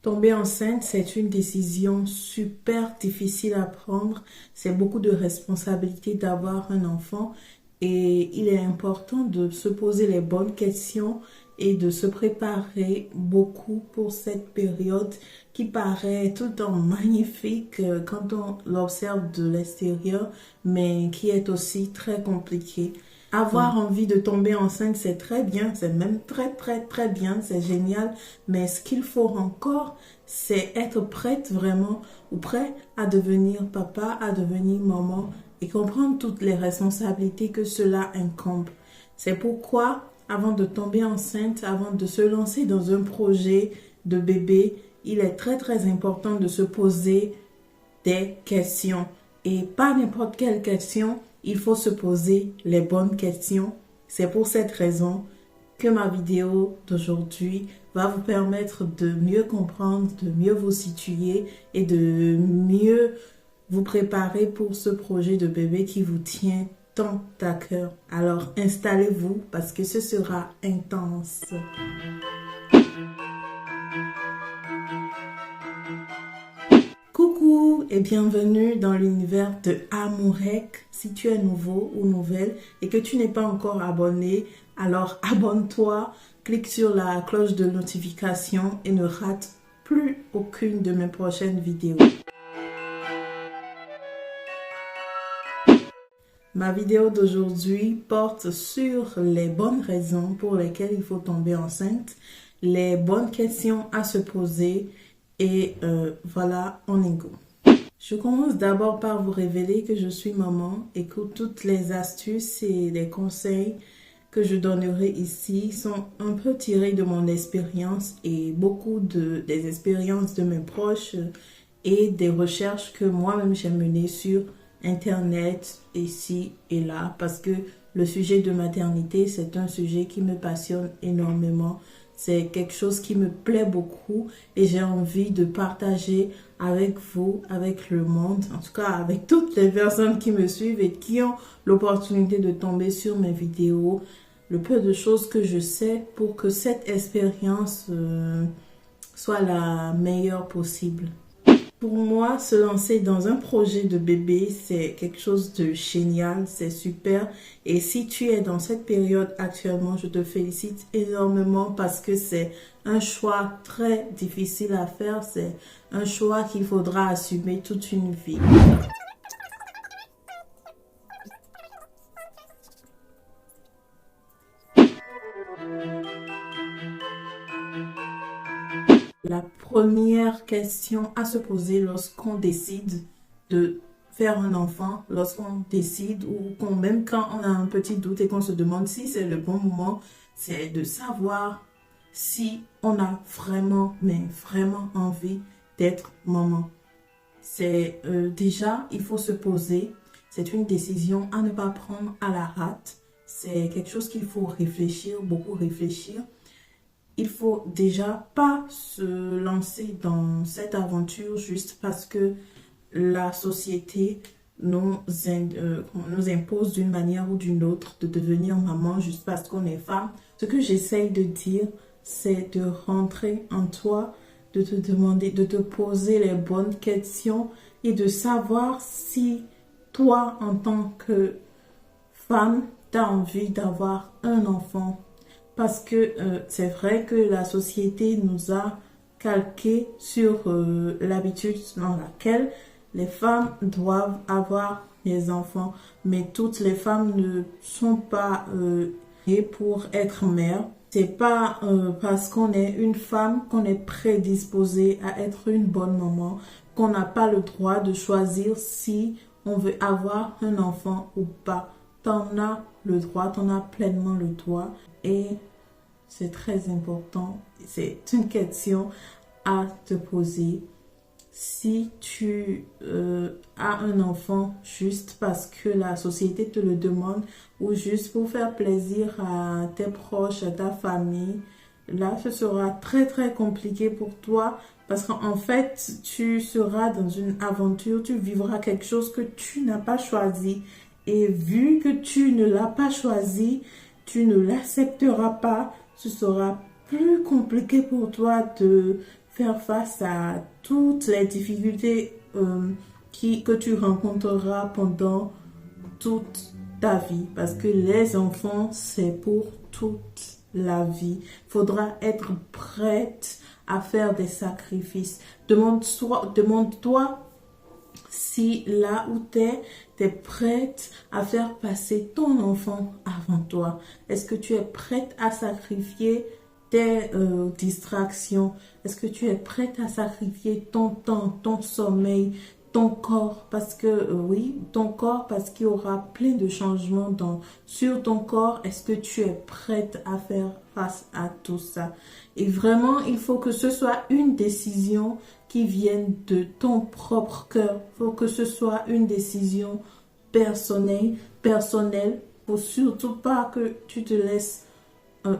Tomber enceinte, c'est une décision super difficile à prendre. C'est beaucoup de responsabilité d'avoir un enfant et il est important de se poser les bonnes questions et de se préparer beaucoup pour cette période qui paraît tout le temps magnifique quand on l'observe de l'extérieur, mais qui est aussi très compliquée. Avoir envie de tomber enceinte, c'est très bien, c'est même très bien, c'est génial. Mais ce qu'il faut encore, c'est être prête vraiment ou prêt à devenir papa, à devenir maman et comprendre toutes les responsabilités que cela incombe. C'est pourquoi, avant de tomber enceinte, avant de se lancer dans un projet de bébé, il est très important de se poser des questions. Et pas n'importe quelle question, il faut se poser les bonnes questions. C'est pour cette raison que ma vidéo d'aujourd'hui va vous permettre de mieux comprendre, de mieux vous situer et de mieux vous préparer pour ce projet de bébé qui vous tient tant à cœur. Alors installez-vous parce que ce sera intense. Coucou et bienvenue dans l'univers de Amourec. Si tu es nouveau ou nouvelle et que tu n'es pas encore abonné, alors abonne-toi, clique sur la cloche de notification et ne rate plus aucune de mes prochaines vidéos. Ma vidéo d'aujourd'hui porte sur les bonnes raisons pour lesquelles il faut tomber enceinte, les bonnes questions à se poser et voilà, on y go. Je commence d'abord par vous révéler que je suis maman et que toutes les astuces et les conseils que je donnerai ici sont un peu tirés de mon expérience et beaucoup des expériences de mes proches et des recherches que moi-même j'ai menées sur Internet, ici et là, parce que le sujet de maternité, c'est un sujet qui me passionne énormément. C'est quelque chose qui me plaît beaucoup et j'ai envie de partager avec vous, avec le monde, en tout cas avec toutes les personnes qui me suivent et qui ont l'opportunité de tomber sur mes vidéos, le peu de choses que je sais pour que cette expérience soit la meilleure possible. Pour moi, se lancer dans un projet de bébé, c'est quelque chose de génial, c'est super. Et si tu es dans cette période actuellement, je te félicite énormément parce que c'est un choix très difficile à faire. C'est un choix qu'il faudra assumer toute une vie. La première question à se poser lorsqu'on décide de faire un enfant, lorsqu'on décide ou même quand on a un petit doute et qu'on se demande si c'est le bon moment, c'est de savoir si on a vraiment, mais vraiment envie d'être maman. C'est déjà, il faut se poser. C'est une décision à ne pas prendre à la hâte. C'est quelque chose qu'il faut réfléchir, beaucoup réfléchir. Il faut déjà pas se lancer dans cette aventure juste parce que la société nous impose d'une manière ou d'une autre de devenir maman juste parce qu'on est femme. Ce que j'essaye de dire, c'est de rentrer en toi, de te demander, de te poser les bonnes questions et de savoir si toi, en tant que femme, tu as envie d'avoir un enfant. Parce que c'est vrai que la société nous a calqué sur l'habitude dans laquelle les femmes doivent avoir des enfants. Mais toutes les femmes ne sont pas nées pour être mères. C'est pas parce qu'on est une femme qu'on est prédisposée à être une bonne maman, qu'on n'a pas le droit de choisir si on veut avoir un enfant ou pas. T'en as le droit, t'en as pleinement le droit et c'est très important. C'est une question à te poser. Si tu as un enfant juste parce que la société te le demande ou juste pour faire plaisir à tes proches, à ta famille, là ce sera très compliqué pour toi parce qu'en fait tu seras dans une aventure, tu vivras quelque chose que tu n'as pas choisi et vu que tu ne l'as pas choisi, tu ne l'accepteras pas, ce sera plus compliqué pour toi de faire face à toutes les difficultés que tu rencontreras pendant toute ta vie. Parce que les enfants, c'est pour toute la vie. Il faudra être prête à faire des sacrifices. Demande-toi si là où tu es prête à faire passer ton enfant avant toi. Est-ce que tu es prête à sacrifier tes distractions? Est-ce que tu es prête à sacrifier ton temps, ton sommeil, ton corps? Parce que oui, ton corps, parce qu'il y aura plein de changements sur ton corps. Est-ce que tu es prête à faire face à tout ça? Et vraiment, il faut que ce soit une décision qui vienne de ton propre cœur. Il faut que ce soit une décision personnelle. Faut surtout pas que tu te laisses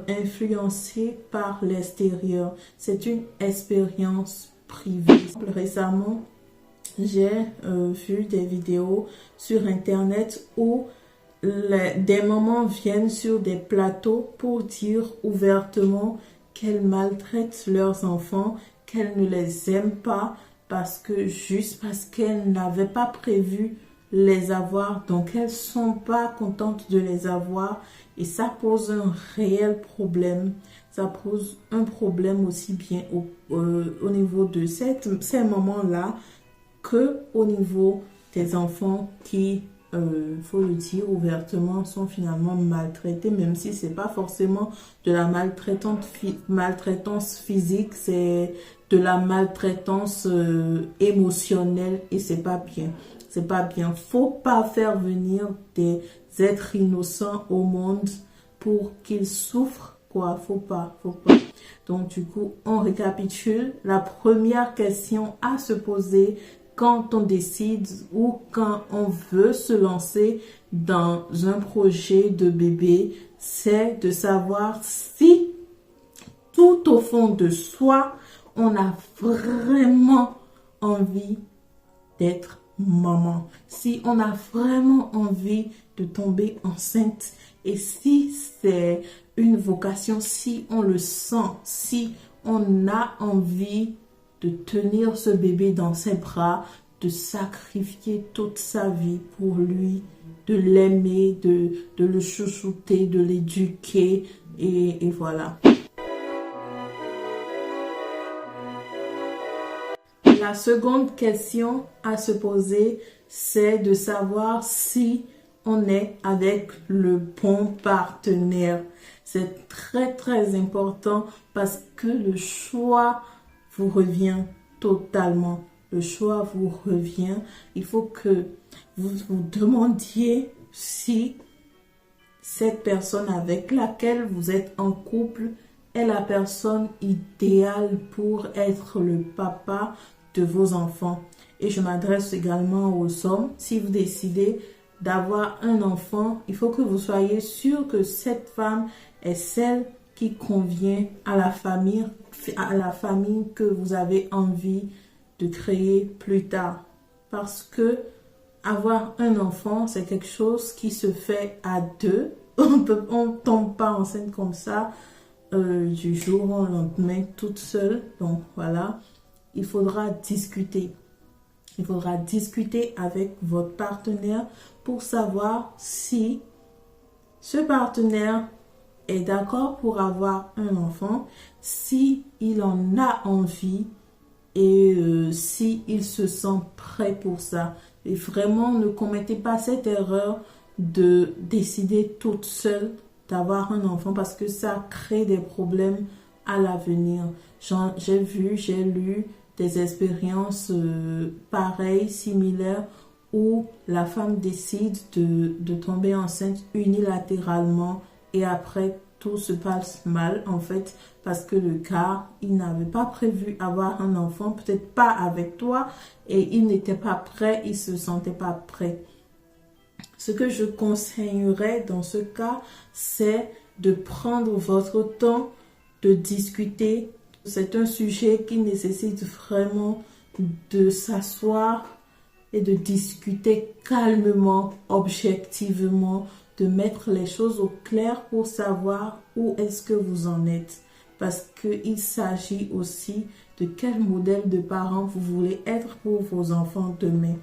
influencer par l'extérieur. C'est une expérience privée. Récemment, j'ai vu des vidéos sur internet où des mamans viennent sur des plateaux pour dire ouvertement qu'elles maltraitent leurs enfants, qu'elles ne les aiment pas juste parce qu'elles n'avaient pas prévu les avoir, donc elles sont pas contentes de les avoir, et ça pose un réel problème. Ça pose un problème aussi bien au niveau de ces mamans-là que au niveau des enfants qui, faut le dire ouvertement, sont finalement maltraités, même si c'est pas forcément de la maltraitance physique, c'est de la maltraitance émotionnelle, et c'est pas bien. C'est pas bien. Faut pas faire venir des êtres innocents au monde pour qu'ils souffrent, quoi. Faut pas. Donc, du coup, on récapitule. La première question à se poser quand on décide ou quand on veut se lancer dans un projet de bébé, c'est de savoir si tout au fond de soi, on a vraiment envie d'être maman. Si on a vraiment envie de tomber enceinte, et si c'est une vocation, si on le sent, si on a envie de tenir ce bébé dans ses bras, de sacrifier toute sa vie pour lui, de l'aimer, de le chouchouter, de l'éduquer, et voilà. La seconde question à se poser, c'est de savoir si on est avec le bon partenaire. C'est très très important parce que le choix vous revient totalement. Le choix vous revient. Il faut que vous vous demandiez si cette personne avec laquelle vous êtes en couple est la personne idéale pour être le papa de vos enfants. Et je m'adresse également aux hommes. Si vous décidez d'avoir un enfant, il faut que vous soyez sûr que cette femme est celle qui convient à la famille que vous avez envie de créer plus tard. Parce que avoir un enfant, c'est quelque chose qui se fait à deux. On tombe pas enceinte comme ça du jour au lendemain toute seule. Donc voilà, il faudra discuter. Il faudra discuter avec votre partenaire pour savoir si ce partenaire est d'accord pour avoir un enfant, si il en a envie et si il se sent prêt pour ça. Et vraiment, ne commettez pas cette erreur de décider toute seule d'avoir un enfant parce que ça crée des problèmes à l'avenir. J'ai lu des expériences pareilles, similaires, où la femme décide de tomber enceinte unilatéralement et après tout se passe mal en fait parce que le gars, il n'avait pas prévu avoir un enfant, peut-être pas avec toi, et il n'était pas prêt, il se sentait pas prêt. Ce que je conseillerais dans ce cas, c'est de prendre votre temps, de discuter. C'est un sujet qui nécessite vraiment de s'asseoir et de discuter calmement, objectivement, de mettre les choses au clair pour savoir où est-ce que vous en êtes. Parce qu'il s'agit aussi de quel modèle de parents vous voulez être pour vos enfants demain.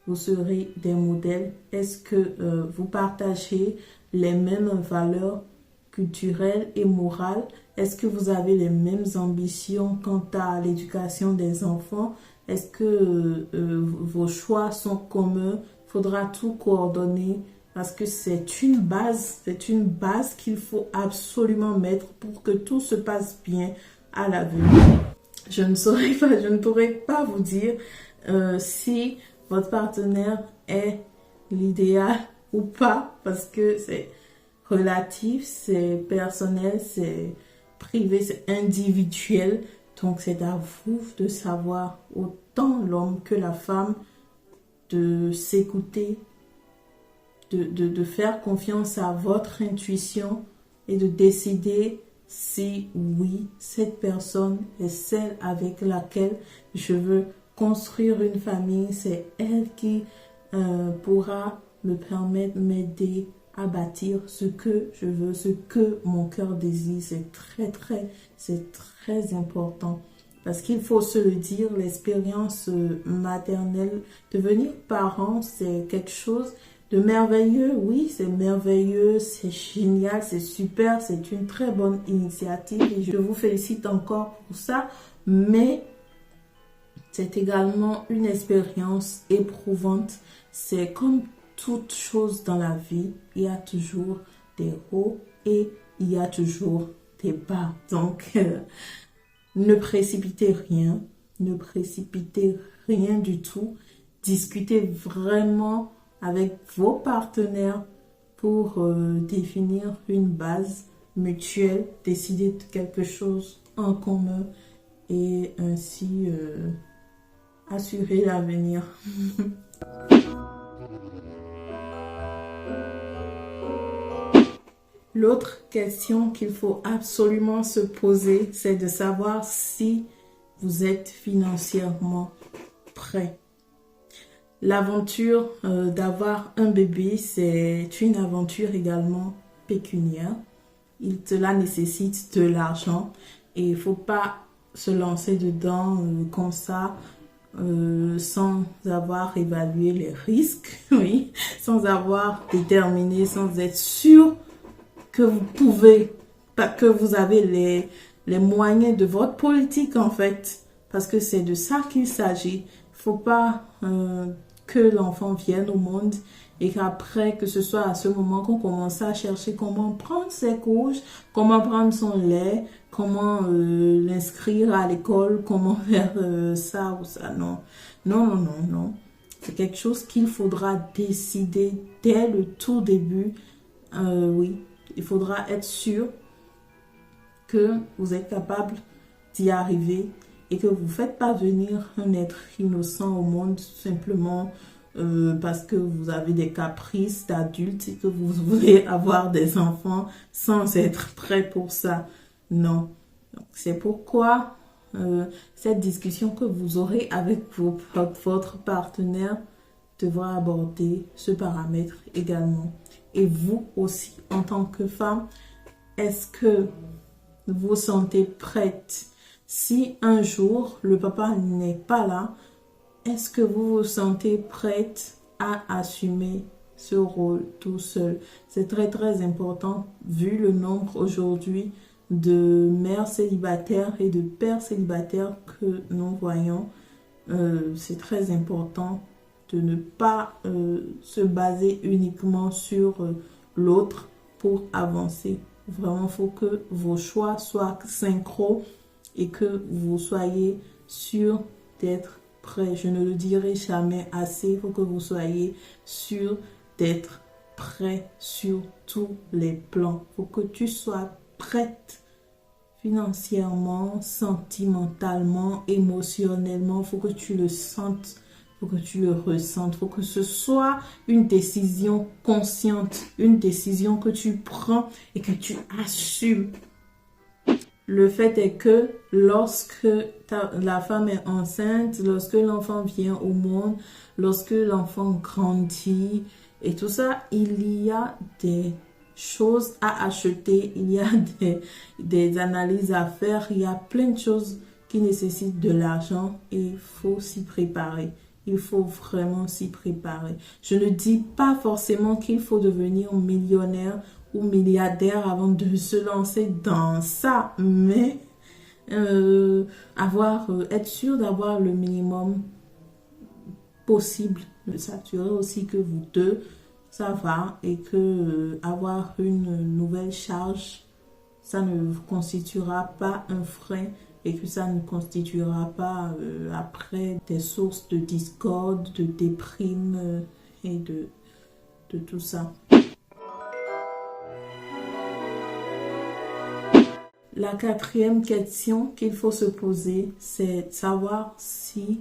Vous serez des modèles. Est-ce que vous partagez les mêmes valeurs culturelles et morales? Est-ce que vous avez les mêmes ambitions quant à l'éducation des enfants? Est-ce que vos choix sont communs? Il faudra tout coordonner parce que c'est une base qu'il faut absolument mettre pour que tout se passe bien à l'avenir. Je ne pourrais pas vous dire si votre partenaire est l'idéal ou pas parce que c'est relatif, c'est personnel, c'est privé, c'est individuel. Donc c'est à vous de savoir, autant l'homme que la femme, de s'écouter, de faire confiance à votre intuition et de décider si oui, cette personne est celle avec laquelle je veux construire une famille. C'est elle qui pourra me permettre, m'aider à bâtir ce que je veux, ce que mon cœur désire. C'est très important. Parce qu'il faut se le dire, l'expérience maternelle, devenir parent, c'est quelque chose de merveilleux. Oui, c'est merveilleux, c'est génial, c'est super, c'est une très bonne initiative et je vous félicite encore pour ça. Mais c'est également une expérience éprouvante. C'est comme toute chose dans la vie, il y a toujours des hauts et il y a toujours des bas. Donc, ne précipitez rien, du tout. Discutez vraiment avec vos partenaires pour définir une base mutuelle, décider de quelque chose en commun et ainsi assurer l'avenir. L'autre question qu'il faut absolument se poser, c'est de savoir si vous êtes financièrement prêt. L'aventure d'avoir un bébé, c'est une aventure également pécuniaire. Cela nécessite de l'argent et il ne faut pas se lancer dedans comme ça sans avoir évalué les risques, oui, sans avoir déterminé, sans être sûr que vous pouvez, que vous avez les moyens de votre politique en fait, parce que c'est de ça qu'il s'agit. Il ne faut pas que l'enfant vienne au monde et qu'après, que ce soit à ce moment qu'on commence à chercher comment prendre ses couches, comment prendre son lait, comment l'inscrire à l'école, comment faire ça ou ça. Non. C'est quelque chose qu'il faudra décider dès le tout début. Oui. Il faudra être sûr que vous êtes capable d'y arriver et que vous ne faites pas venir un être innocent au monde simplement parce que vous avez des caprices d'adultes et que vous voulez avoir des enfants sans être prêt pour ça. Non. C'est pourquoi cette discussion que vous aurez avec votre partenaire devra aborder ce paramètre également. Et vous aussi, en tant que femme, est-ce que vous vous sentez prête? Si un jour, le papa n'est pas là, est-ce que vous vous sentez prête à assumer ce rôle tout seul? C'est très important, vu le nombre aujourd'hui de mères célibataires et de pères célibataires que nous voyons. C'est très important de ne pas se baser uniquement sur l'autre pour avancer. Vraiment, il faut que vos choix soient synchro et que vous soyez sûr d'être prêt. Je ne le dirai jamais assez. Il faut que vous soyez sûr d'être prêt sur tous les plans. Il faut que tu sois prête financièrement, sentimentalement, émotionnellement. Il faut que tu le sentes. Il faut que tu le ressentes, il faut que ce soit une décision consciente, une décision que tu prends et que tu assumes. Le fait est que lorsque la femme est enceinte, lorsque l'enfant vient au monde, lorsque l'enfant grandit et tout ça, il y a des choses à acheter, il y a des analyses à faire, il y a plein de choses qui nécessite de l'argent et il faut s'y préparer. Il faut vraiment s'y préparer. Je ne dis pas forcément qu'il faut devenir millionnaire ou milliardaire avant de se lancer dans ça, mais être sûr d'avoir le minimum possible, de s'assurer aussi que vous deux, ça va et que avoir une nouvelle charge, ça ne constituera pas un frein et que ça ne constituera pas après des sources de discorde, de déprime et de tout ça. La quatrième question qu'il faut se poser, c'est savoir si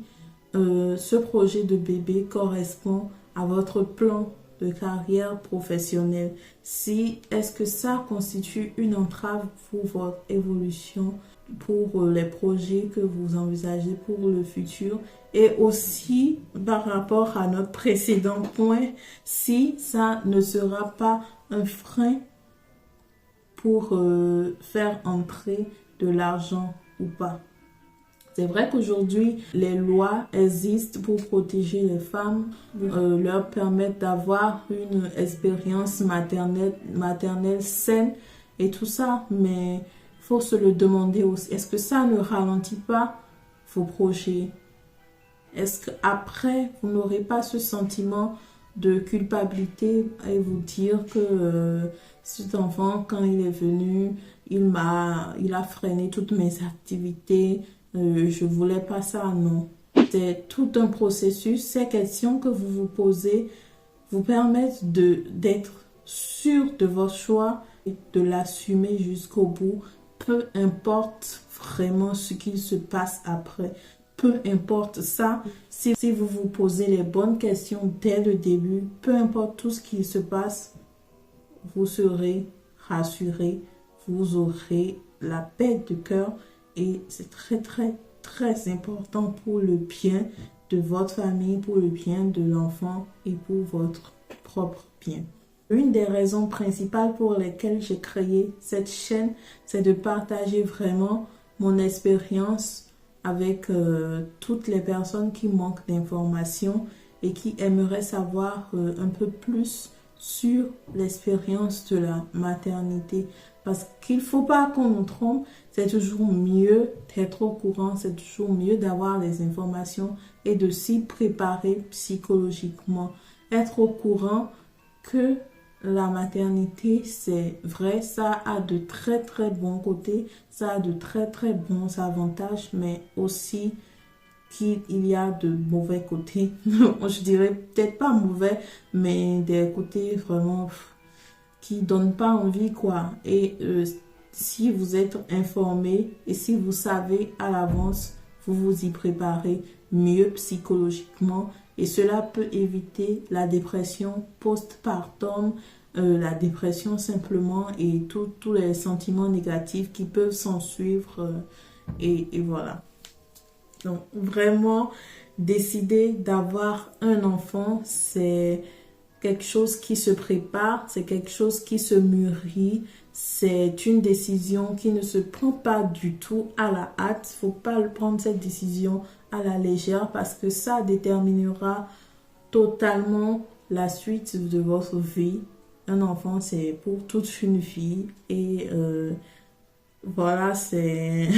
ce projet de bébé correspond à votre plan de carrière professionnelle. Si est-ce que ça constitue une entrave pour votre évolution, pour les projets que vous envisagez pour le futur, et aussi par rapport à notre précédent point, si ça ne sera pas un frein pour faire entrer de l'argent ou pas. C'est vrai qu'aujourd'hui, les lois existent pour protéger les femmes, leur permettre d'avoir une expérience maternelle saine et tout ça, mais il faut se le demander aussi. Est-ce que ça ne ralentit pas vos projets? Est-ce qu'après, vous n'aurez pas ce sentiment de culpabilité et vous dire que cet enfant, quand il est venu, il a freiné toutes mes activités, je voulais pas ça, non. C'est tout un processus. Ces questions que vous vous posez vous permettent d'être sûr de votre choix et de l'assumer jusqu'au bout. Peu importe vraiment ce qu'il se passe après. Peu importe ça, si vous vous posez les bonnes questions dès le début, peu importe tout ce qui se passe, vous serez rassuré, vous aurez la paix de cœur et c'est très très très important pour le bien de votre famille, pour le bien de l'enfant et pour votre propre bien. Une des raisons principales pour lesquelles j'ai créé cette chaîne, c'est de partager vraiment mon expérience avec toutes les personnes qui manquent d'informations et qui aimeraient savoir un peu plus sur l'expérience de la maternité. Parce qu'il ne faut pas qu'on nous trompe, c'est toujours mieux d'être au courant, c'est toujours mieux d'avoir les informations et de s'y préparer psychologiquement. Être au courant que la maternité, c'est vrai, ça a de très très bons côtés, ça a de très très bons avantages, mais aussi qu'il y a de mauvais côtés. Je dirais peut-être pas mauvais, mais des côtés vraiment qui donnent pas envie, quoi. Et si vous êtes informé et si vous savez à l'avance, vous vous y préparez mieux psychologiquement et cela peut éviter la dépression postpartum, la dépression simplement et tous les sentiments négatifs qui peuvent s'en suivre et voilà. Donc vraiment décider d'avoir un enfant, c'est quelque chose qui se prépare, c'est quelque chose qui se mûrit, c'est une décision qui ne se prend pas du tout à la hâte. Il ne faut pas prendre cette décision à la légère parce que ça déterminera totalement la suite de votre vie. Un enfant, c'est pour toute une vie et voilà, c'est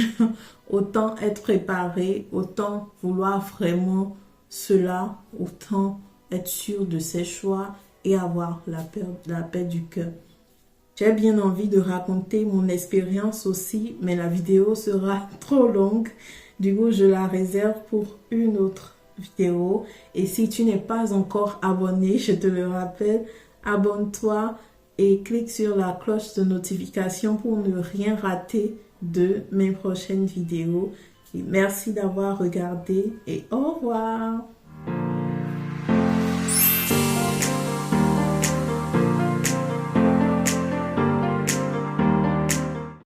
autant être préparé, autant vouloir vraiment cela, autant être sûr de ses choix et avoir la paix du cœur. J'ai bien envie de raconter mon expérience aussi, mais la vidéo sera trop longue. Du coup, je la réserve pour une autre vidéo. Et si tu n'es pas encore abonné, je te le rappelle, abonne-toi et clique sur la cloche de notification pour ne rien rater de mes prochaines vidéos. Et merci d'avoir regardé et au revoir.